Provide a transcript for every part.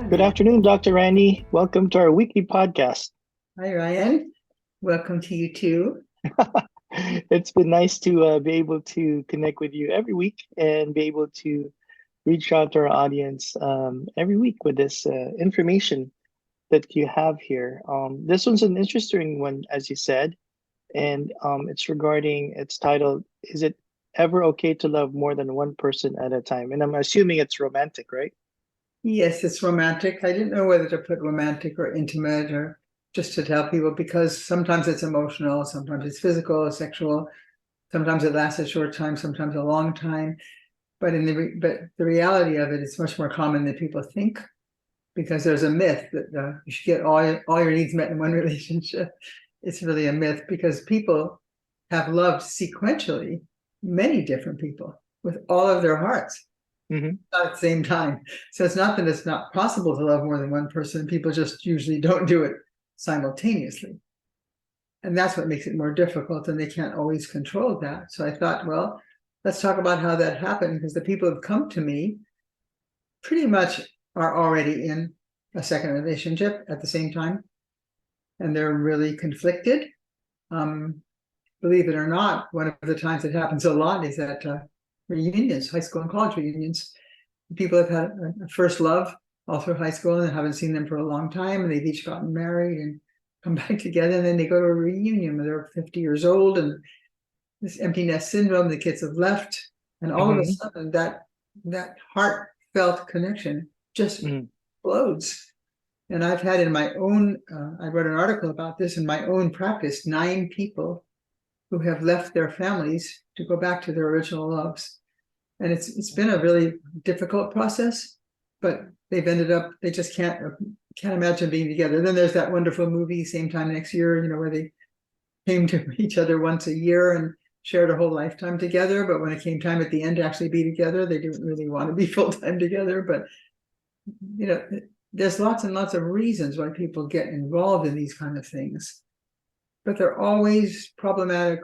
Good afternoon, Dr. Randy. Welcome to our weekly podcast. Hi, Ryan. Welcome to you too. It's been nice to be able to connect with you every week and be able to reach out to our audience every week with this information that you have here. This one's an interesting one, as you said, and it's titled, Is It Ever Okay to Love More Than One Person at a Time? And I'm assuming it's romantic, right? Yes, it's romantic. I didn't know whether to put romantic or intimate or just to tell people because sometimes it's emotional, sometimes it's physical or sexual, sometimes it lasts a short time, sometimes a long time. But but the reality of it is much more common than people think because there's a myth that you should get all your needs met in one relationship. It's really a myth because people have loved sequentially many different people with all of their hearts Mm-hmm. at the same time. So it's not that it's not possible to love more than one person. People just usually don't do it simultaneously. And that's what makes it more difficult, and they can't always control that. So I thought, well, let's talk about how that happened, because the people who've come to me pretty much are already in a second relationship at the same time, and they're really conflicted. Believe it or not, one of the times it happens a lot is at reunions, high school and college reunions. People have had a first love all through high school and haven't seen them for a long time, and they've each gotten married and come back together, and then they go to a reunion when they're 50 years old, and this empty nest syndrome, the kids have left, and all of a Mm-hmm. sudden that heartfelt connection just Mm-hmm. explodes. And I've had in my own, I wrote an article about this in my own practice, 9 people who have left their families to go back to their original loves. And it's been a really difficult process, but they've ended up, they just can't imagine being together. Then there's that wonderful movie, Same Time Next Year, where they came to each other once a year and shared a whole lifetime together. But when it came time at the end to actually be together, they didn't really want to be full time together. But you know, there's lots and lots of reasons why people get involved in these kind of things, but they're always problematic,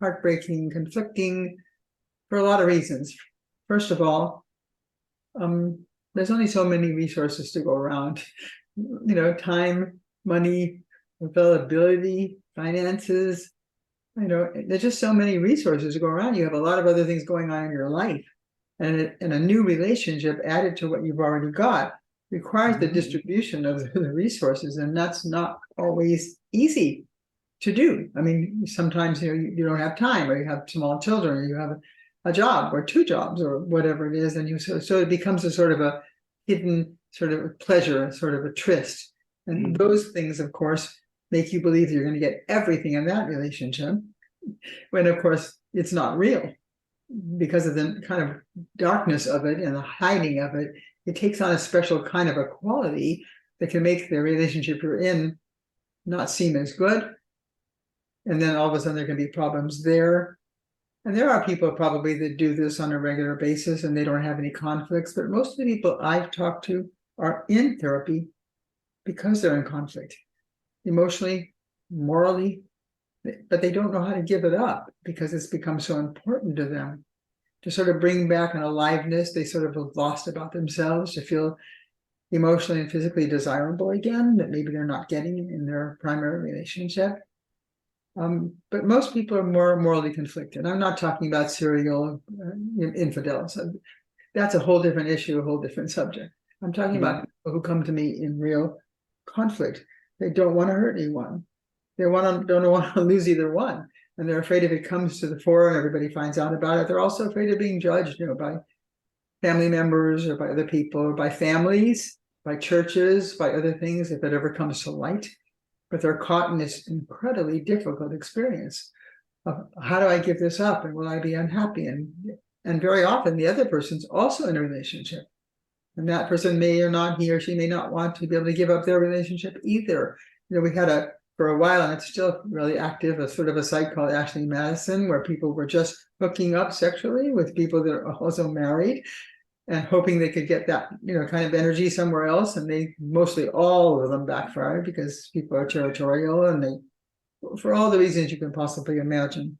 heartbreaking, conflicting for a lot of reasons. First of all, there's only so many resources to go around. Time, money, availability, finances. There's just so many resources to go around. You have a lot of other things going on in your life, and a new relationship added to what you've already got requires the distribution of the resources, and that's not always easy to do. I mean, sometimes you don't have time, or you have small children, or you have a job or 2 jobs or whatever it is, and so it becomes a sort of a hidden sort of a pleasure, sort of a tryst. And those things, of course, make you believe you're going to get everything in that relationship, when of course it's not real, because of the kind of darkness of it and the hiding of it. It takes on a special kind of a quality that can make the relationship you're in not seem as good. And then all of a sudden there can be problems there. And there are people probably that do this on a regular basis and they don't have any conflicts, but most of the people I've talked to are in therapy because they're in conflict, emotionally, morally, but they don't know how to give it up because it's become so important to them to sort of bring back an aliveness they sort of have lost about themselves, to feel emotionally and physically desirable again, that maybe they're not getting in their primary relationship. But most people are more morally conflicted. I'm not talking about serial infidels. That's a whole different issue, a whole different subject. I'm talking about people who come to me in real conflict. They don't want to hurt anyone. They don't want to lose either one. And they're afraid if it comes to the fore and everybody finds out about it, they're also afraid of being judged, by family members or by other people or by families, by churches, by other things, if it ever comes to light. But they're caught in this incredibly difficult experience of how do I give this up, and will I be unhappy? And very often the other person's also in a relationship, and that person may or not, he or she may not want to be able to give up their relationship either. We had for a while, and it's still really active, a sort of a site called Ashley Madison, where people were just hooking up sexually with people that are also married and hoping they could get that, kind of energy somewhere else. And they mostly, all of them backfired because people are territorial, and they, for all the reasons you can possibly imagine.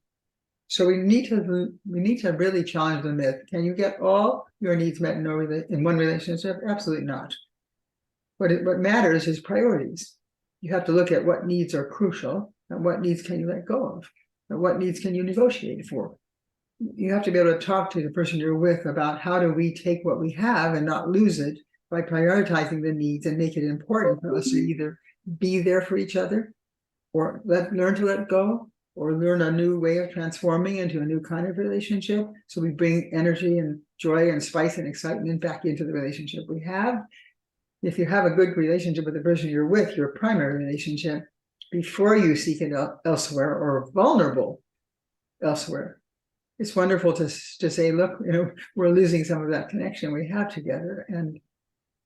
So we need to really challenge the myth. Can you get all your needs met in one relationship? Absolutely not. what matters is priorities. You have to look at what needs are crucial and what needs can you let go of, and what needs can you negotiate for. You have to be able to talk to the person you're with about how do we take what we have and not lose it by prioritizing the needs and make it important for us to either be there for each other or learn to let go, or learn a new way of transforming into a new kind of relationship. So we bring energy and joy and spice and excitement back into the relationship we have. If you have a good relationship with the person you're with, your primary relationship, before you seek it elsewhere or vulnerable elsewhere, it's wonderful to say, look, we're losing some of that connection we have together. And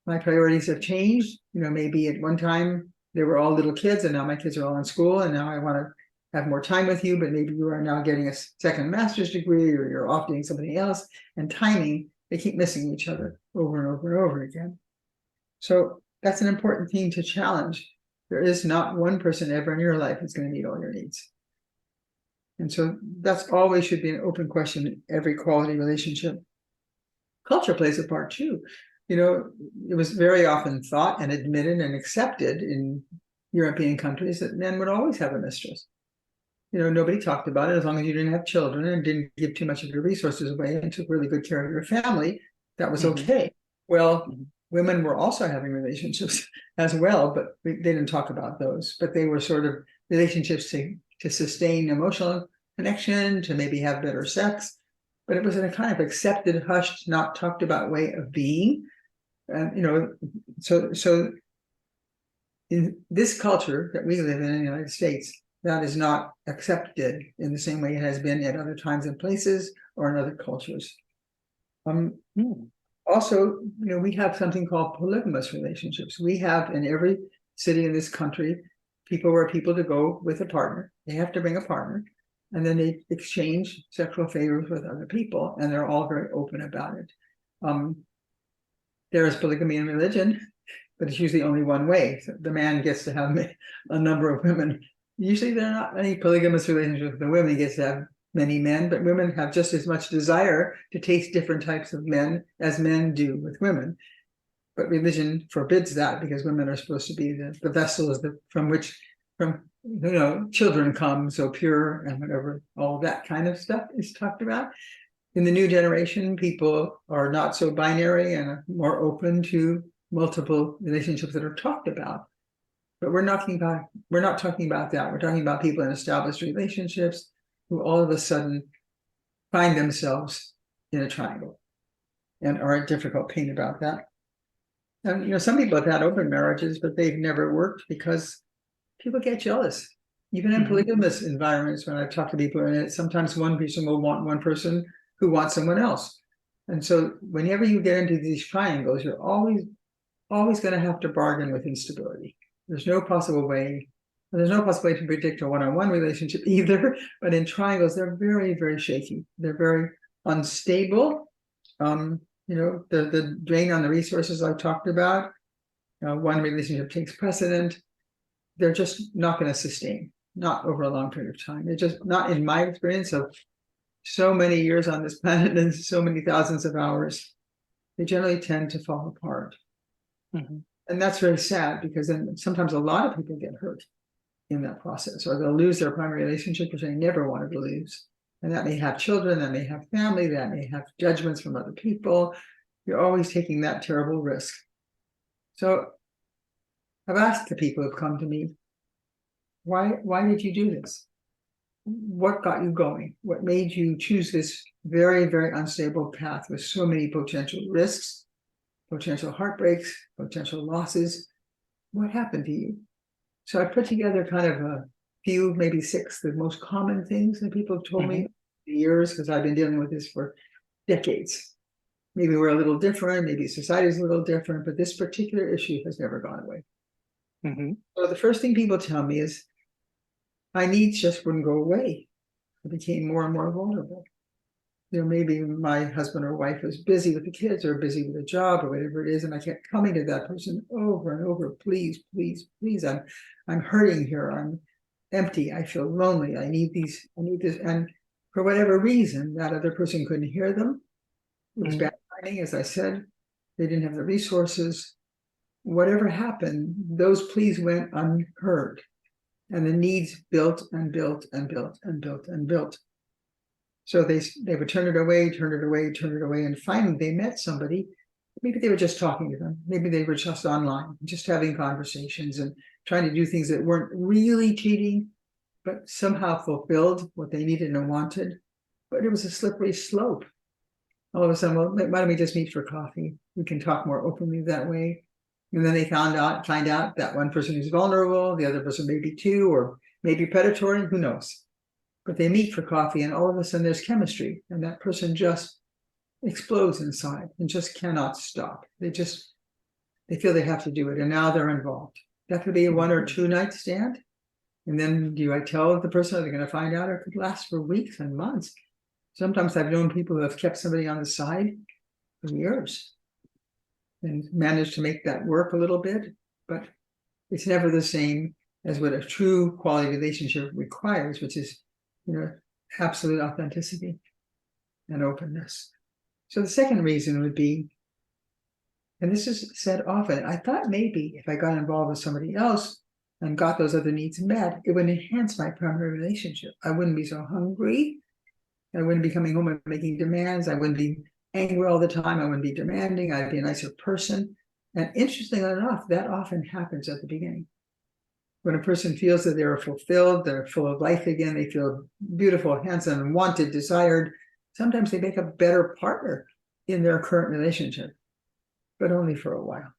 my priorities have changed. Maybe at one time they were all little kids and now my kids are all in school and now I want to have more time with you, but maybe you are now getting a second master's degree or you're off doing something else, and timing, they keep missing each other over and over and over again. So that's an important theme to challenge. There is not one person ever in your life who's going to meet all your needs. And so that's always should be an open question in every quality relationship. Culture plays a part too. It was very often thought and admitted and accepted in European countries that men would always have a mistress. Nobody talked about it as long as you didn't have children and didn't give too much of your resources away and took really good care of your family. That was okay. Well, women were also having relationships as well, but they didn't talk about those. But they were sort of relationships to sustain emotional connection, to maybe have better sex. But it was in a kind of accepted, hushed, not talked about way of being. So in this culture that we live in the United States, that is not accepted in the same way it has been at other times and places or in other cultures. Also, we have something called polygamous relationships. We have in every city in this country, people to go with a partner. They have to bring a partner, and then they exchange sexual favors with other people, and they're all very open about it. There is polygamy in religion, but it's usually only one way. So the man gets to have a number of women. Usually there are not any polygamous relationships with the women. He gets to have many men, but women have just as much desire to taste different types of men as men do with women. But religion forbids that because women are supposed to be the vessels from which children come, so pure and whatever, all that kind of stuff is talked about. In the new generation, people are not so binary and are more open to multiple relationships that are talked about. But we're not talking about that. We're talking about people in established relationships who all of a sudden find themselves in a triangle and are in difficult pain about that. And some people have had open marriages, but they've never worked because people get jealous. Even in polygamous environments, when I've talked to people in it, sometimes one person will want one person who wants someone else. And so whenever you get into these triangles, you're always going to have to bargain with instability. There's no possible way to predict a one-on-one relationship either, but in triangles, they're very, very shaky. They're very unstable. The drain on the resources I talked about, one relationship takes precedent. They're just not going to sustain, not over a long period of time. They're just not, in my experience of so many years on this planet and so many thousands of hours, they generally tend to fall apart. And that's very sad because then sometimes a lot of people get hurt in that process, or they'll lose their primary relationship, which they never wanted to lose. And that may have children, that may have family, that may have judgments from other people. You're always taking that terrible risk. So I've asked the people who've come to me, why did you do this? What got you going? What made you choose this very, very unstable path with so many potential risks, potential heartbreaks, potential losses? What happened to you? So I put together kind of a few, maybe 6, the most common things that people have told me for years, because I've been dealing with this for decades. Maybe we're a little different, maybe society's a little different, but this particular issue has never gone away. So the first thing people tell me is, my needs just wouldn't go away. I became more and more vulnerable. Maybe my husband or wife was busy with the kids or busy with a job or whatever it is, and I kept coming to that person over and over, please, please, please, I'm hurting here, I'm empty, I feel lonely, I need this. And for whatever reason, that other person couldn't hear them. It was bad timing, as I said. They didn't have the resources. whatever happened, those pleas went unheard. And the needs built and built and built and built and built. So they would turn it away, turn it away, turn it away. And finally they met somebody. Maybe they were just talking to them. Maybe they were just online, just having conversations and trying to do things that weren't really cheating, but somehow fulfilled what they needed and wanted. But it was a slippery slope. All of a sudden, well, why don't we just meet for coffee? We can talk more openly that way. And then they find out that one person is vulnerable, the other person may be too, or maybe predatory, who knows? But they meet for coffee, and all of a sudden there's chemistry, and that person just explodes inside and just cannot stop. They feel they have to do it, and now they're involved. That could be a 1 or 2 night stand. And then do I tell the person, are they going to find out? It could last for weeks and months. Sometimes I've known people who have kept somebody on the side for years and managed to make that work a little bit, but it's never the same as what a true quality relationship requires, which is, absolute authenticity and openness. So the second reason would be, and this is said often, I thought maybe if I got involved with somebody else and got those other needs met, it would enhance my primary relationship. I wouldn't be so hungry. I wouldn't be coming home and making demands. I wouldn't be angry all the time. I wouldn't be demanding. I'd be a nicer person. And interestingly enough, that often happens at the beginning. When a person feels that they're fulfilled, they're full of life again, they feel beautiful, handsome, wanted, desired, sometimes they make a better partner in their current relationship, but only for a while.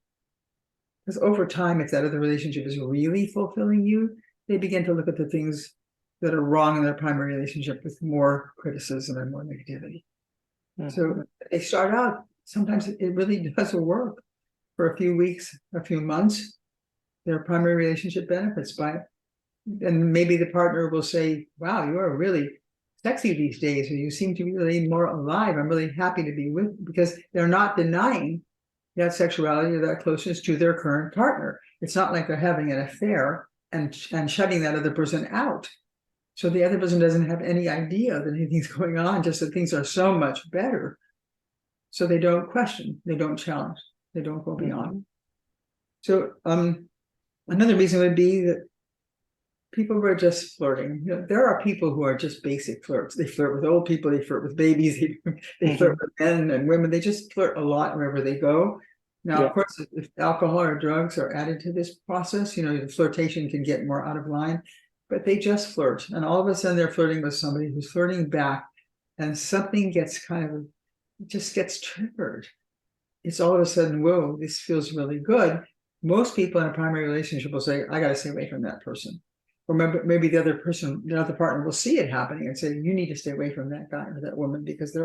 Because over time, if that other relationship is really fulfilling you, they begin to look at the things that are wrong in their primary relationship with more criticism and more negativity. Mm-hmm. So they start out, sometimes it really does work for a few weeks, a few months. Their primary relationship benefits by it. And maybe the partner will say, wow, you are really sexy these days, or you seem to be really more alive. I'm really happy to be with, because they're not denying that sexuality or that closeness to their current partner. It's not like they're having an affair and shutting that other person out. So the other person doesn't have any idea that anything's going on, just that things are so much better. So they don't question, they don't challenge, they don't go beyond. So another reason would be that people were just flirting. There are people who are just basic flirts. They flirt with old people, they flirt with babies, they flirt with men and women. They just flirt a lot wherever they go. Now, of course, if alcohol or drugs are added to this process, the flirtation can get more out of line. But they just flirt, and all of a sudden they're flirting with somebody who's flirting back, and something gets just gets triggered. It's all of a sudden, whoa, this feels really good. Most people in a primary relationship will say, I got to stay away from that person. Or maybe the other partner will see it happening and say, you need to stay away from that guy or that woman, because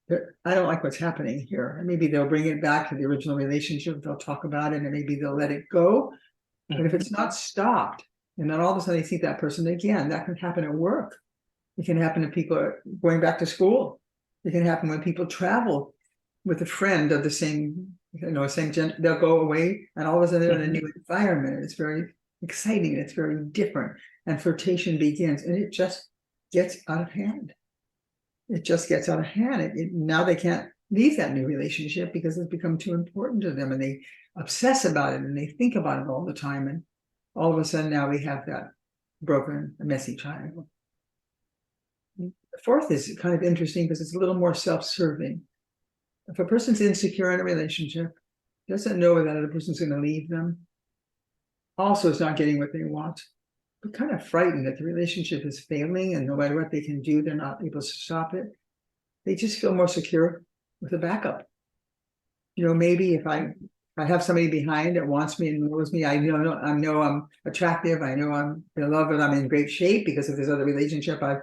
I don't like what's happening here. And maybe they'll bring it back to the original relationship. They'll talk about it, and maybe they'll let it go. But if it's not stopped, and then all of a sudden they see that person again, that can happen at work. It can happen if people are going back to school. It can happen when people travel with a friend of the same gender. They'll go away, and all of a sudden they're in a new environment. It's very exciting. It's very different. And flirtation begins, and it just gets out of hand. It just gets out of hand. Now they can't leave that new relationship because it's become too important to them, and they obsess about it, and they think about it all the time. And all of a sudden now we have that broken, messy triangle. The fourth is kind of interesting because it's a little more self-serving. If a person's insecure in a relationship, doesn't know that other person's going to leave them, also is not getting what they want, but kind of frightened that the relationship is failing, and no matter what they can do, they're not able to stop it. They just feel more secure with a backup. Maybe if I have somebody behind that wants me and knows me, I know I'm attractive, I know I'm in love, and I'm in great shape because of this other relationship. I've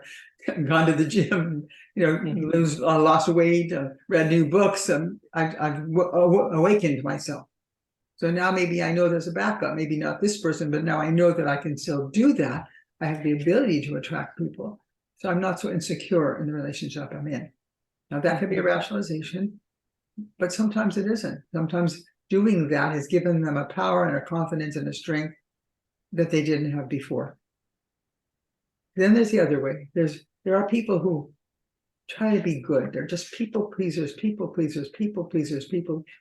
gone to the gym, lost weight, read new books, I've awakened myself. So now maybe I know there's a backup, maybe not this person, but now I know that I can still do that. I have the ability to attract people. So I'm not so insecure in the relationship I'm in. Now that could be a rationalization, but sometimes it isn't. Sometimes doing that has given them a power and a confidence and a strength that they didn't have before. Then there's the other way. There are people who try to be good. They're just people pleasers. They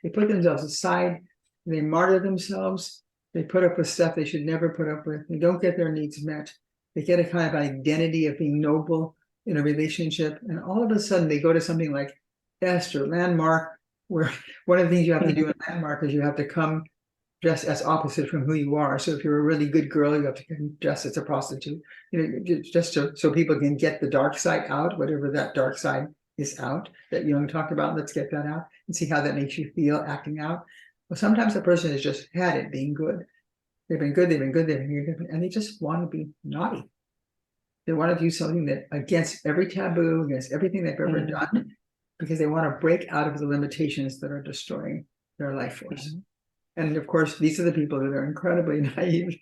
put themselves aside. They martyr themselves. They put up with stuff they should never put up with. They don't get their needs met. They get a kind of identity of being noble in a relationship. And all of a sudden they go to something like Est or Landmark, where one of the things you have to do in Landmark is you have to come dressed as opposite from who you are. So if you're a really good girl, you have to come dressed as a prostitute, just so people can get the dark side out, whatever that dark side is out that Jung talked about. Let's get that out and see how that makes you feel acting out. Well, sometimes a person has just had it being good. They've been good, and they just want to be naughty. They want to do something that against every taboo, against everything they've ever done, because they want to break out of the limitations that are destroying their life force. And of course, these are the people that are incredibly naive,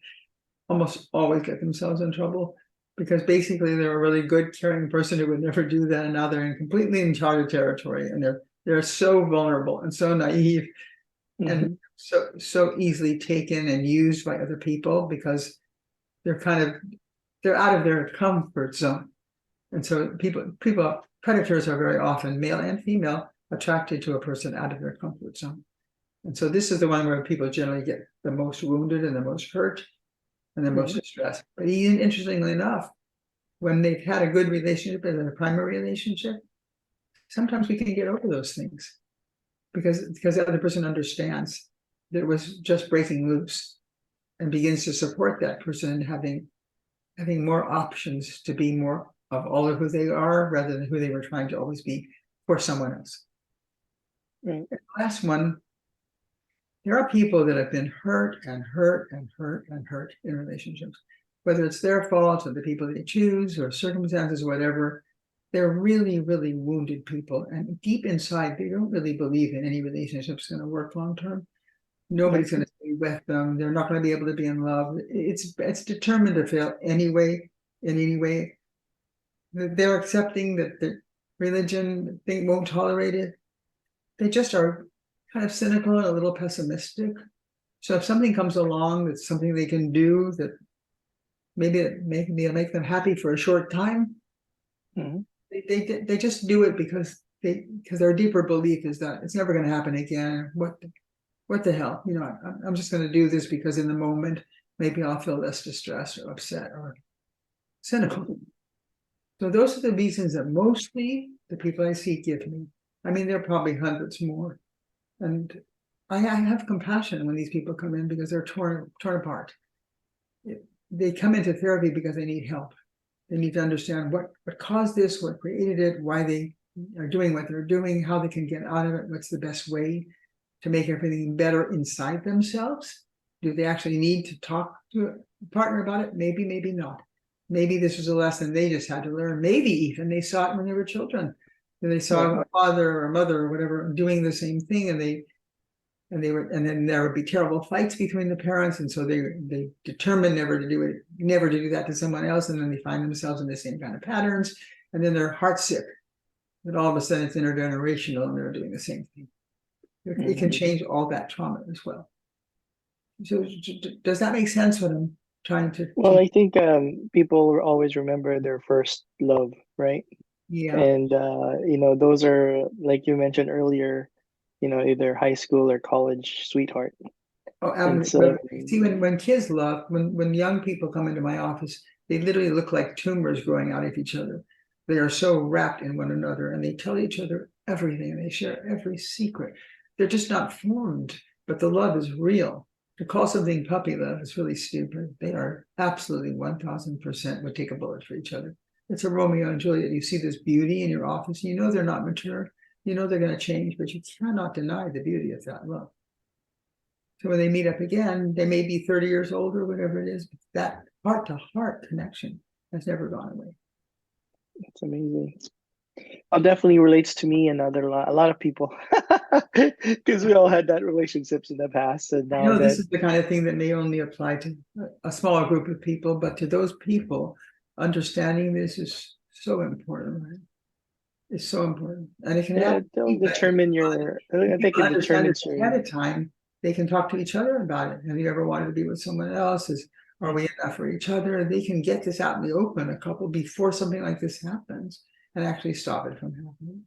almost always get themselves in trouble, because basically they're a really good, caring person who would never do that, and now they're in completely uncharted territory, and they're so vulnerable and so naive, and so easily taken and used by other people because they're out of their comfort zone. And so predators are very often, male and female, attracted to a person out of their comfort zone. And so this is the one where people generally get the most wounded and the most hurt and the most distressed. But even interestingly enough, when they've had a good relationship in a primary relationship, sometimes we can get over those things because the other person understands that it was just breaking loose and begins to support that person having more options to be more of all of who they are rather than who they were trying to always be for someone else. Right. And the last one, there are people that have been hurt and hurt and hurt and hurt in relationships, whether it's their fault or the people they choose or circumstances or whatever. They're really, really wounded people. And deep inside, they don't really believe in any relationship's going to work long term. Nobody's going to stay with them. They're not going to be able to be in love. It's determined to fail anyway, in any way. They're accepting that the religion, they won't tolerate it. They just are kind of cynical and a little pessimistic. So if something comes along that's something they can do that maybe it'll make them happy for a short time, they just do it because their deeper belief is that it's never going to happen again. What the hell? I'm just going to do this because in the moment maybe I'll feel less distressed or upset or cynical. So those are the reasons that mostly the people I see give me. I mean, there are probably hundreds more. And I have compassion when these people come in because they're torn apart. They come into therapy because they need help. They need to understand what caused this, what created it, why they are doing what they're doing, how they can get out of it, what's the best way to make everything better inside themselves. Do they actually need to talk to a partner about it? Maybe, maybe not. Maybe this was a lesson they just had to learn. Maybe even they saw it when they were children. And they saw a father or a mother or whatever doing the same thing, and then there would be terrible fights between the parents, and so they determined never to do that to someone else, and then they find themselves in the same kind of patterns, and then they're heartsick that all of a sudden it's intergenerational and they're doing the same thing. It can change all that trauma as well. So does that make sense what I'm trying to? Well, I think people always remember their first love, right? Yeah. And those are, like you mentioned earlier, either high school or college sweetheart. Oh, see, when kids love, when young people come into my office, they literally look like tumors growing out of each other. They are so wrapped in one another, and they tell each other everything, and they share every secret. They're just not formed, but the love is real. To call something puppy love is really stupid. They are absolutely 1000% would take a bullet for each other. It's a Romeo and Juliet. You see this beauty in your office, and they're not mature. They're going to change, but you cannot deny the beauty of that love. So when they meet up again, they may be 30 years old or whatever it is, but that heart-to-heart connection has never gone away. That's amazing. It definitely relates to me and a lot of people because we all had that relationships in the past, and now this is the kind of thing that may only apply to a smaller group of people, but to those people, understanding this is so important. Right? It's so important, and it can help. It'll determine your. I think it determines your. Ahead of time, they can talk to each other about it. Have you ever wanted to be with someone else? Are we enough for each other? They can get this out in the open a couple before something like this happens, and actually stop it from happening.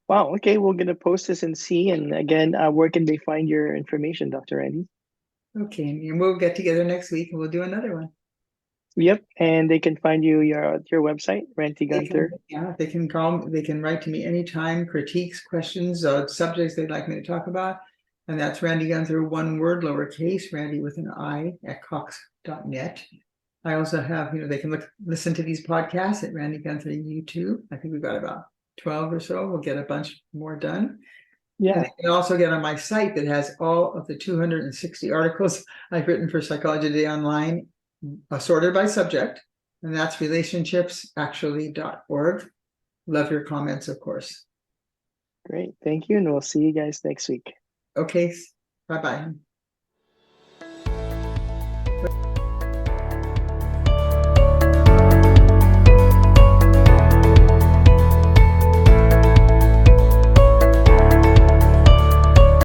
Wow. Okay, we're gonna post this and see. And again, where can they find your information, Dr. Randy? Okay, and we'll get together next week and we'll do another one. Yep, and they can find you your website, Ranty Gunther. They can call, they can write to me anytime, critiques, questions, subjects they'd like me to talk about. And that's Randy Gunther, one word, lowercase, Randy with an I at cox.net. I also have, they can listen to these podcasts at Randy Gunther YouTube. I think we've got about 12 or so. We'll get a bunch more done. Yeah. And they can also get on my site that has all of the 260 articles I've written for Psychology Today Online, sorted by subject, and that's relationshipsactually.org. Love your comments, of course. Great. Thank you. And we'll see you guys next week. Okay. Bye-bye.